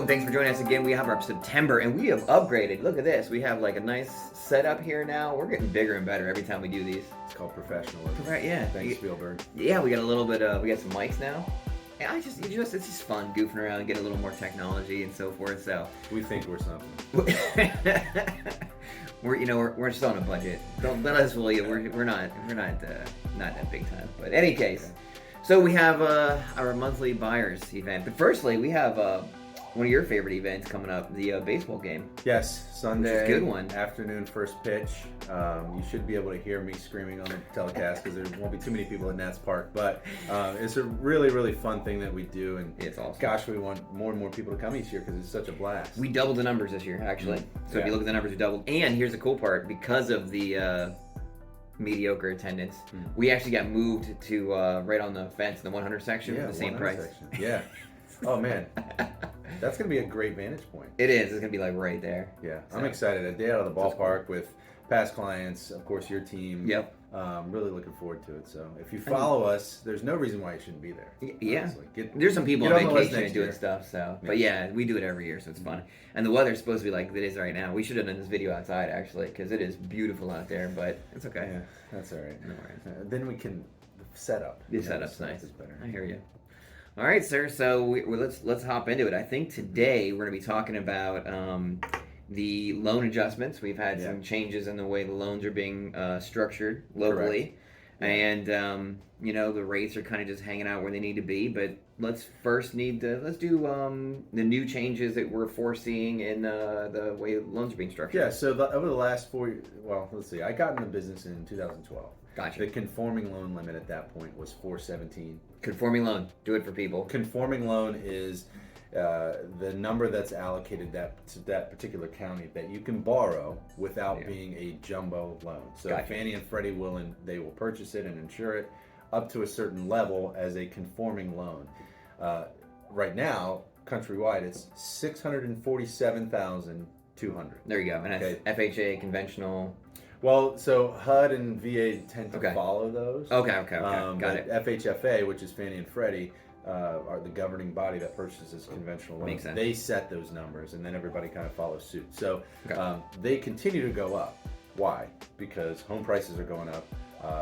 and thanks for joining us again. We have our September, and we have upgraded. Look at this. We have like a nice setup here now. We're getting bigger and better every time we do these. It's called professionalism. Right? Yeah. Thanks, Spielberg. Yeah, we got a little bit. We got some mics now. And it's just fun goofing around and getting a little more technology and so forth. So we think we're something. we're just on a budget. Don't let us fool you. We're not that big time. But in any case. Okay. So we have our monthly buyers event. But firstly, we have one of your favorite events coming up, the baseball game. Yes, Sunday. Which is a good one. Afternoon, first pitch. You should be able to hear me screaming on the telecast because there won't be too many people at Nats Park. But it's a really, really fun thing that we do. And it's awesome. Gosh, we want more and more people to come each year because it's such a blast. We doubled the numbers this year, actually. So if you look at the numbers, we doubled. And here's the cool part. Because of the mediocre attendance, we actually got moved to right on the fence, the 100 section, for the same price. Section. Yeah. Oh man, that's gonna be a great vantage point. It is. It's gonna be like right there. Yeah, so. I'm excited. A day out of the ballpark with past clients, of course, your team. Yep. Really looking forward to it. So if you follow us, there's no reason why you shouldn't be there. Yeah. There's some people on vacation and doing stuff. So, but yeah, we do it every year, so it's fun. And the weather's supposed to be like it is right now. We should have done this video outside actually, because it is beautiful out there. But it's okay. Yeah, that's all right. No worries. Then we can set up. The setup's nice. Better. I hear you. All right, sir. So let's hop into it. I think today we're going to be talking about the loan adjustments. We've had some changes in the way the loans are being structured locally. Correct. And the rates are kind of just hanging out where they need to be. But let's do the new changes that we're foreseeing in the way loans are being structured. Yeah. So over the last 4 years, let's see. I got into business in 2012. Gotcha. The conforming loan limit at that point was 417. Conforming loan. Do it for people. Conforming loan is the number that's allocated to that particular county that you can borrow without being a jumbo loan. So Fannie and Freddie will purchase it and insure it up to a certain level as a conforming loan. Right now, countrywide, it's $647,200. There you go. And that's FHA conventional. Well, so HUD and VA tend to follow those. Okay. Got it. FHFA, which is Fannie and Freddie, are the governing body that purchases conventional loans. Makes sense. They set those numbers, and then everybody kind of follows suit. So they continue to go up. Why? Because home prices are going up,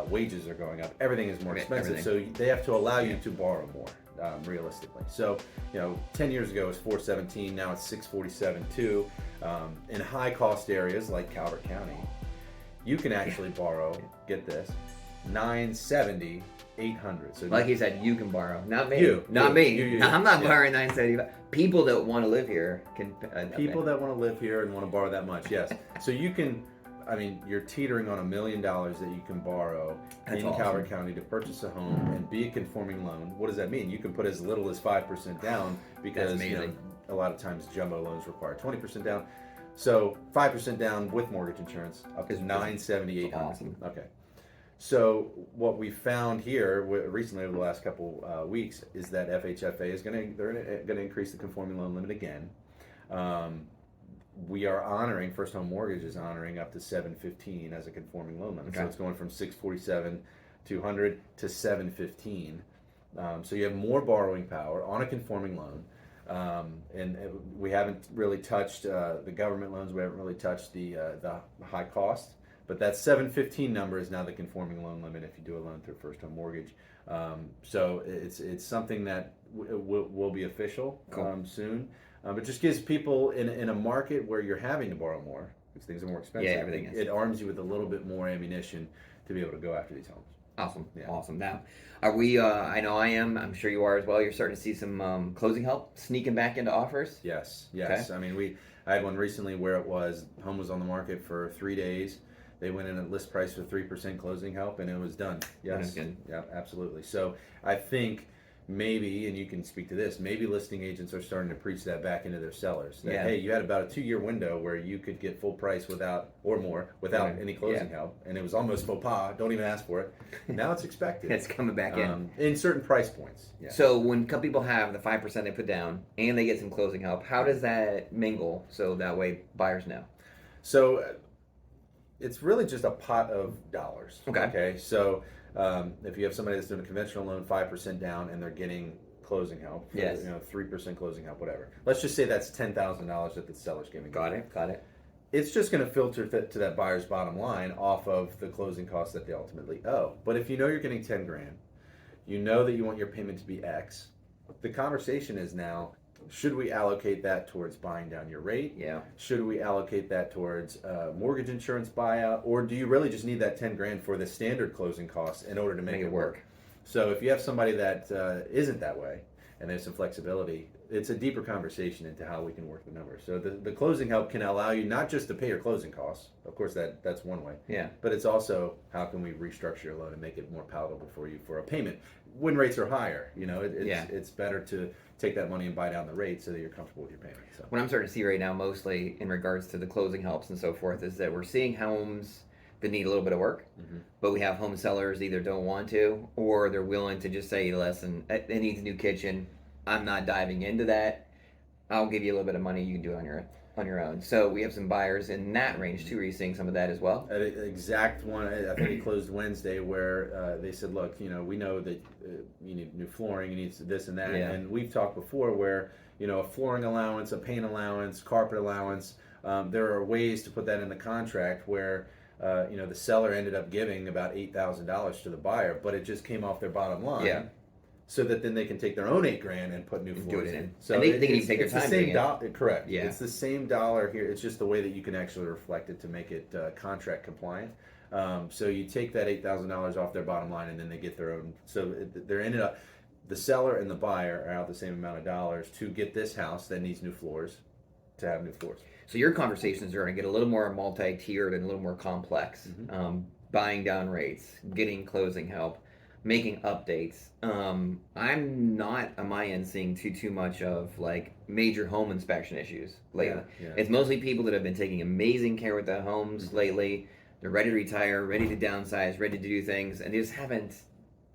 wages are going up, everything is more expensive. So they have to allow you to borrow more, realistically. So 10 years ago it was 417, now it's 647.2. In high cost areas like Calvert County, you can actually borrow, get this, 970, 800. So like you said, you can borrow, not me. You. I'm not borrowing 975. People that want to live here can. People that want to live here and want to borrow that much, yes. So you can. You're teetering on $1 million that you can borrow in Calvert County to purchase a home and be a conforming loan. What does that mean? You can put as little as 5% down because a lot of times jumbo loans require 20% down. So 5% down with mortgage insurance up to 970, 800. Awesome. Okay. So what we found here recently over the last couple weeks is that FHFA is going to increase the conforming loan limit again. We are honoring, First Home Mortgage is honoring up to 715 as a conforming loan limit. So it's going from 647,200 to 715. So you have more borrowing power on a conforming loan. And we haven't really touched the government loans. We haven't really touched the high cost. But that 715 number is now the conforming loan limit if you do a loan through First Home Mortgage. So it's something that will be official soon. But just gives people in a market where you're having to borrow more, because things are more expensive. Yeah, everything is. It arms you with a little bit more ammunition to be able to go after these homes. Awesome. Yeah. Awesome. Now, are we, I know I am, I'm sure you are as well, you're starting to see some closing help sneaking back into offers? Yes. Okay. I had one recently where home was on the market for 3 days. They went in at list price for 3% closing help, and it was done. Yes. Yeah, absolutely. So I think maybe, and you can speak to this, maybe listing agents are starting to preach that back into their sellers. That, hey, you had about a 2-year window where you could get full price without any closing help, and it was almost faux pas. Don't even ask for it. Now it's expected. It's coming back in certain price points. Yeah. So when people have the 5% they put down and they get some closing help, how does that mingle so that way buyers know? So it's really just a pot of dollars. Okay. So if you have somebody that's doing a conventional loan, 5% down, and they're getting closing help. Yes. 3% closing help, whatever. Let's just say that's $10,000 that the seller's giving. Got it. It's just going to filter to that buyer's bottom line off of the closing costs that they ultimately owe. But if you know you're getting 10 grand, you know that you want your payment to be X. The conversation is now, should we allocate that towards buying down your rate? Yeah. Should we allocate that towards mortgage insurance buyout? Or do you really just need that 10 grand for the standard closing costs in order to make it work? So if you have somebody that isn't that way and there's some flexibility, it's a deeper conversation into how we can work the numbers. So the closing help can allow you not just to pay your closing costs. Of course, that's one way. Yeah. But it's also how can we restructure your loan and make it more palatable for you for a payment. When rates are higher, it's better to take that money and buy down the rate so that you're comfortable with your payment. So what I'm starting to see right now, mostly in regards to the closing helps and so forth, is that we're seeing homes that need a little bit of work, but we have home sellers either don't want to or they're willing to just say, listen, it needs a new kitchen. I'm not diving into that. I'll give you a little bit of money. You can do it on your own. So we have some buyers in that range too. Are you seeing some of that as well? An exact one. I think it closed Wednesday where they said, look, we know that you need new flooring, you need this and that. Yeah. And we've talked before where, a flooring allowance, a paint allowance, carpet allowance, there are ways to put that in the contract where the seller ended up giving about $8,000 to the buyer, but it just came off their bottom line. Yeah. So that then they can take their own $8,000 and put new floors in. So and they can even take their time doing it. Correct. Yeah. It's the same dollar here. It's just the way that you can actually reflect it to make it contract compliant. So you take that $8,000 off their bottom line, and then they get their own. So they're ended up. The seller and the buyer are out the same amount of dollars to get this house that needs new floors, to have new floors. So your conversations are going to get a little more multi-tiered and a little more complex. Buying down rates, getting closing help, making updates. I'm not on my end seeing too much of like major home inspection issues lately. Yeah. It's mostly people that have been taking amazing care with their homes lately. They're ready to retire, ready to downsize, ready to do things, and they just haven't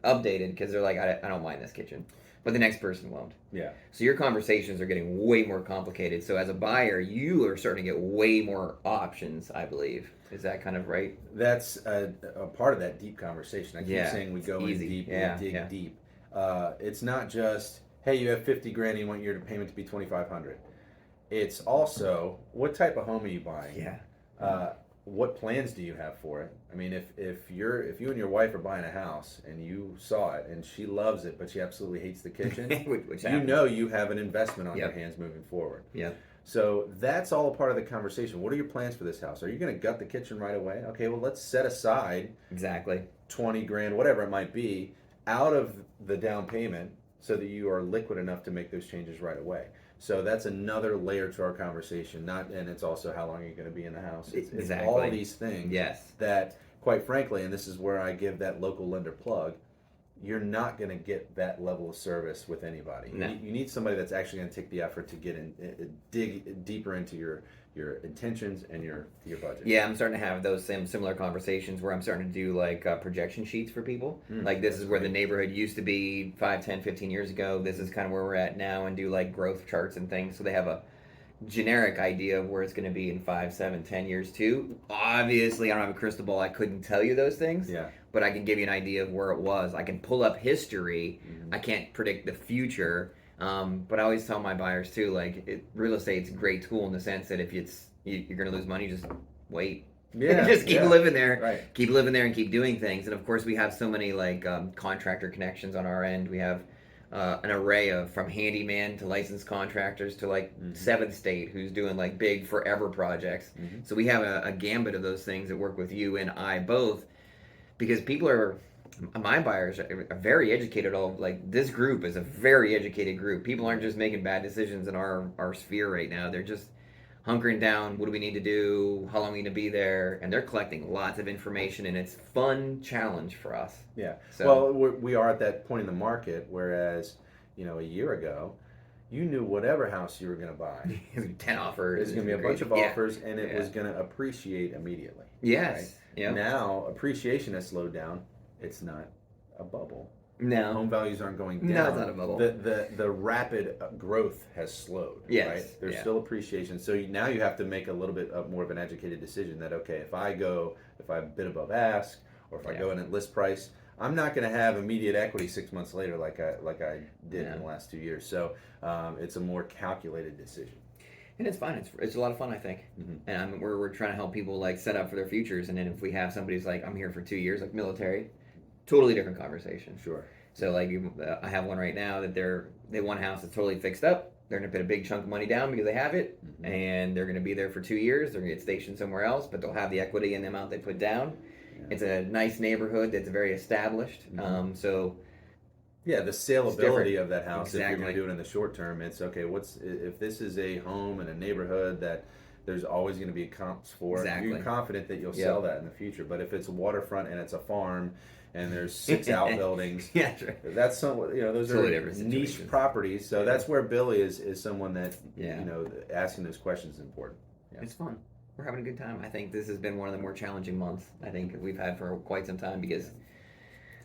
updated because they're like, I don't mind this kitchen. But the next person won't. Yeah. So your conversations are getting way more complicated. So as a buyer, you are starting to get way more options, I believe. Is that kind of right? That's a part of that deep conversation. I keep saying we go in deep, we dig deep. It's not just, hey, you have 50 grand and you want your payment to be 2,500. It's also, what type of home are you buying? Yeah. What plans do you have for it? I mean, if you and your wife are buying a house and you saw it and she loves it, but she absolutely hates the kitchen, Which you have an investment on your hands moving forward. Yeah. So that's all a part of the conversation. What are your plans for this house? Are you going to gut the kitchen right away? Okay, well, let's set aside 20 grand, whatever it might be, out of the down payment so that you are liquid enough to make those changes right away. So that's another layer to our conversation. And it's also how long are you going to be in the house? It's all these things that, quite frankly, and this is where I give that local lender plug, you're not going to get that level of service with anybody. No. You need somebody that's actually going to take the effort to get in, dig deeper into your intentions and your budget. Yeah, I'm starting to have those similar conversations where I'm starting to do like projection sheets for people. Like this is where the neighborhood used to be 5, 10, 15 years ago. This is kind of where we're at now, and do like growth charts and things. So they have a generic idea of where it's going to be in 5, 7, 10 years too. Obviously, I don't have a crystal ball. I couldn't tell you those things. Yeah. But I can give you an idea of where it was. I can pull up history. I can't predict the future. But I always tell my buyers too, like real estate's a great tool in the sense that if you're going to lose money, just wait. Yeah, just keep living there. Right. Keep living there and keep doing things. And of course, we have so many like contractor connections on our end. We have an array of from handyman to licensed contractors to like Seventh State, who's doing like big forever projects. So we have a gambit of those things that work with you and I both, because my buyers are very educated. Like this group is a very educated group. People aren't just making bad decisions in our sphere right now. They're just hunkering down. What do we need to do? How long are we going to be there? And they're collecting lots of information, and it's fun challenge for us. Yeah. So, well, we are at that point in the market, whereas a year ago, you knew whatever house you were going to buy. 10 offers. There's going to be a bunch of offers, and it was going to appreciate immediately. Yes. Right? Yeah. Now, appreciation has slowed down. It's not a bubble. No. Home values aren't going down. No, it's not a bubble. The rapid growth has slowed. Yes. Right? There's still appreciation. So now you have to make a little bit more of an educated decision that, okay, if I bid above ask, or if I go in at list price, I'm not going to have immediate equity 6 months later like I did in the last 2 years. So it's a more calculated decision. And it's fun. It's a lot of fun, I think. Mm-hmm. And we're trying to help people like set up for their futures. And then if we have somebody's like, I'm here for 2 years, like military, totally different conversation. Sure. So like I have one right now that they want a house that's totally fixed up. They're going to put a big chunk of money down because they have it, mm-hmm. and they're going to be there for 2 years. They're going to get stationed somewhere else, but they'll have the equity in the amount they put down. Yeah. It's a nice neighborhood that's very established. Mm-hmm. Yeah, the saleability of that house, exactly. If you're going to do it in the short term, it's okay. If this is a home in a neighborhood that there's always going to be comps for, exactly. You're confident that you'll sell that in the future. But if it's a waterfront and it's a farm and there's 6 outbuildings, yeah, sure. That's somewhat, those totally are niche properties. So that's where Billy is someone that, asking those questions is important. Yeah. It's fun. We're having a good time. I think this has been one of the more challenging months I think we've had for quite some time because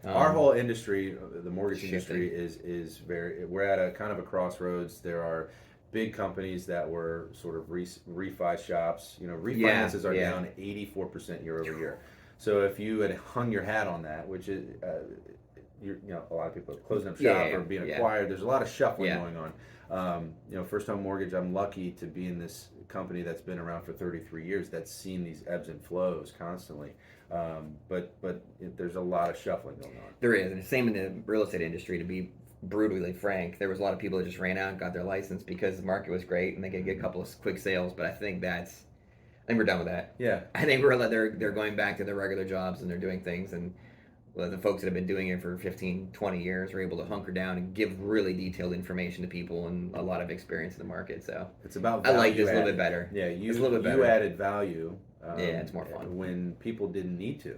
our whole industry, the mortgage industry, is very. We're at a kind of a crossroads. There are big companies that were sort of refi shops. Refinances are down 84% year over year. So if you had hung your hat on that, which is, a lot of people are closing up shop or being acquired. There's a lot of shuffling going on. First home mortgage. I'm lucky to be in this company that's been around for 33 years. That's seen these ebbs and flows constantly. But there's a lot of shuffling going on. There is, and the same in the real estate industry. To be brutally frank, there was a lot of people that just ran out and got their license because the market was great and they could get a couple of quick sales. But I think we're done with that. Yeah, I think they're going back to their regular jobs and they're doing things. And the folks that have been doing it for 15, 20 years are able to hunker down and give really detailed information to people and a lot of experience in the market. So it's about I like this a little bit better. Yeah, it's a little bit better. You added value. It's more fun when people didn't need to,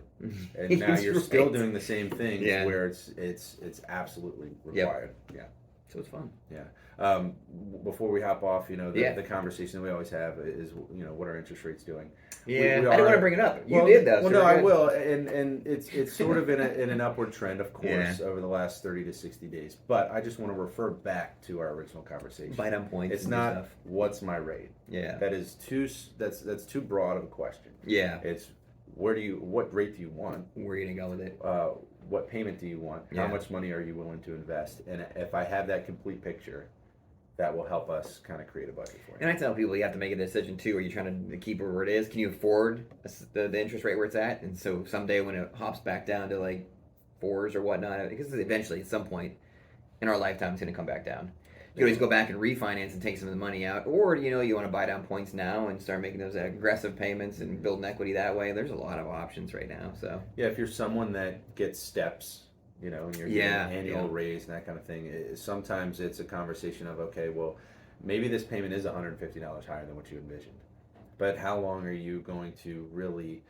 and now you're still doing the same thing where it's absolutely required. Yeah, so it's fun. Yeah. Before we hop off, the conversation we always have is what are interest rates doing? Yeah, I didn't want to bring it up. You did though. Well, no, I will, and it's sort of in an upward trend, of course, over the last 30 to 60 days. But I just want to refer back to our original conversation. Bite on points. It's not what's my rate. Yeah, that's too broad of a question. Yeah, it's what rate do you want? Where are you gonna go with it? What payment do you want? How much money are you willing to invest? And if I have that complete picture, that will help us kind of create a budget for you. And I tell people you have to make a decision too. Are you trying to keep it where it is? Can you afford the interest rate where it's at? And so someday when it hops back down to like 4s or whatnot, because eventually at some point in our lifetime it's going to come back down. You can always go back and refinance and take some of the money out, or you want to buy down points now and start making those aggressive payments and building equity that way. There's a lot of options right now. So yeah, if you're someone that gets steps, and you're getting an annual raise and that kind of thing, sometimes it's a conversation of, okay, well, maybe this payment is $150 higher than what you envisioned, but how long are you going to really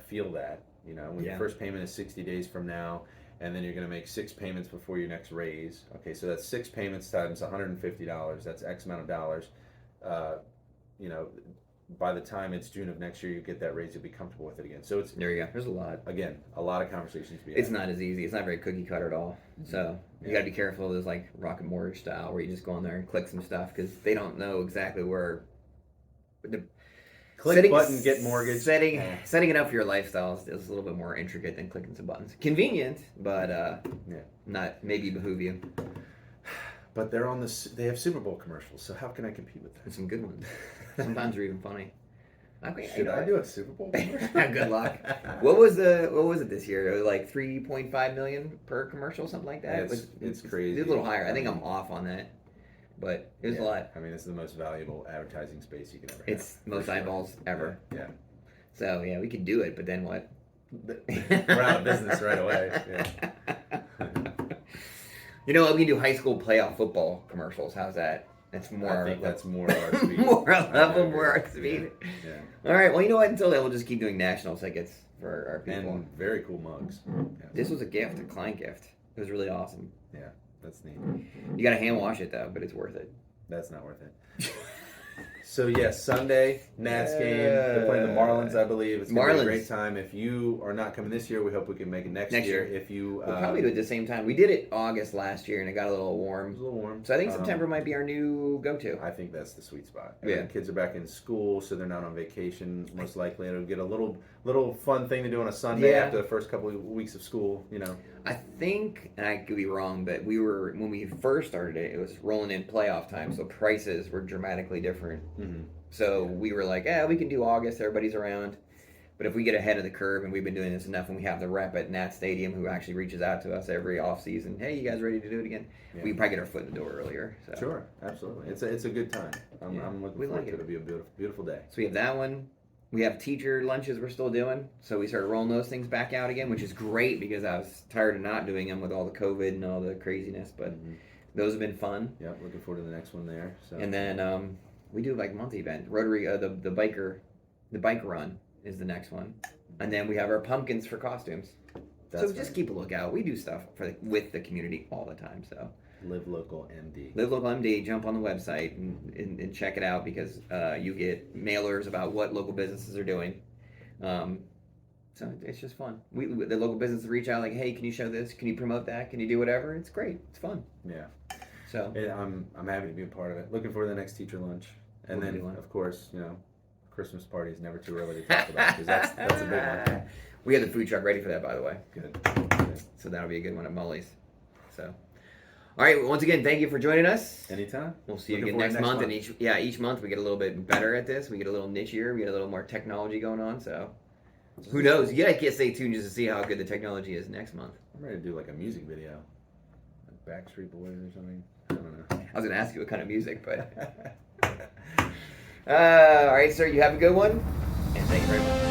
feel that? When your first payment is 60 days from now, and then you're going to make 6 payments before your next raise. Okay, so that's 6 payments times $150. That's X amount of dollars. By the time it's June of next year, you get that raise, you'll be comfortable with it again. So there you go. There's a lot. Again, a lot of conversations to be had. It's not as easy. It's not very cookie cutter at all. So you got to be careful of this like Rocket Mortgage style where you just go on there and click some stuff because they don't know exactly where the button, get mortgage. Setting it up for your lifestyle is a little bit more intricate than clicking some buttons. Convenient, but not maybe behoove you. But they're on this. They have Super Bowl commercials, so how can I compete with them? And some good ones. Sometimes they're even funny. Should I do a Super Bowl commercial? Good luck. What was it this year? It was like $3.5 million per commercial, something like that. It's crazy. It's a little higher. I think I'm off on that. But it was a lot. I mean, it's the most valuable advertising space you can ever have. It's most eyeballs ever. Yeah. So, we could do it, but then what? We're out of business right away. Yeah. We can do high school playoff football commercials. How's that? That's more. I think that's more our speed. more level, more our speed. Yeah. All right. Well, you know what? Until then, we'll just keep doing national tickets for our people. And very cool mugs. Yeah. This was a client gift. It was really awesome. Yeah, that's neat. You got to hand wash it though, but it's worth it. That's not worth it. So yes, Sunday, Nats game. They're playing the Marlins, I believe. It's going to be a great time. If you are not coming this year, we hope we can make it next year. If you, we'll probably do it at the same time. We did it August last year, and it got a little warm. It was a little warm. So I think September might be our new go-to. I think that's the sweet spot. Yeah. The kids are back in school, so they're not on vacation. Most likely, it'll get a little fun thing to do on a Sunday after the first couple of weeks of school. You know. I think, and I could be wrong, but when we first started it, it was rolling in playoff time, so prices were dramatically different. Mm-hmm. So we were like, we can do August, everybody's around. But if we get ahead of the curve, and we've been doing this enough, and we have the rep at Nat Stadium who actually reaches out to us every off season, hey, you guys ready to do it again? Yeah. We can probably get our foot in the door earlier. So. Sure, absolutely. It's a good time. I'm looking forward to it. It'll be a beautiful day. So we have that one. We have teacher lunches we're still doing. So we started rolling those things back out again, which is great because I was tired of not doing them with all the COVID and all the craziness. But those have been fun. Yeah, looking forward to the next one there. So. And then we do like monthly event. Rotary, the bike run is the next one. And then we have our pumpkins for costumes. So just keep a lookout. We do stuff with the community all the time. So Live Local MD. Live Local MD. Jump on the website and check it out because you get mailers about what local businesses are doing. So it's just fun. The local businesses reach out like, hey, can you show this? Can you promote that? Can you do whatever? It's great. It's fun. Yeah. So I'm happy to be a part of it. Looking forward to the next teacher lunch, and then of course Christmas party is never too early to talk about because that's a big one. We have the food truck ready for that, by the way. Good. So that'll be a good one at Mully's. So, all right. Once again, thank you for joining us. Anytime. We'll see you again next month. And each month we get a little bit better at this. We get a little nichier. We get a little more technology going on. So, who knows? You gotta stay tuned just to see how good the technology is next month. I'm ready to do like a music video, like Backstreet Boys or something. I don't know. I was gonna ask you what kind of music, but all right, sir. You have a good one, and thank you very much.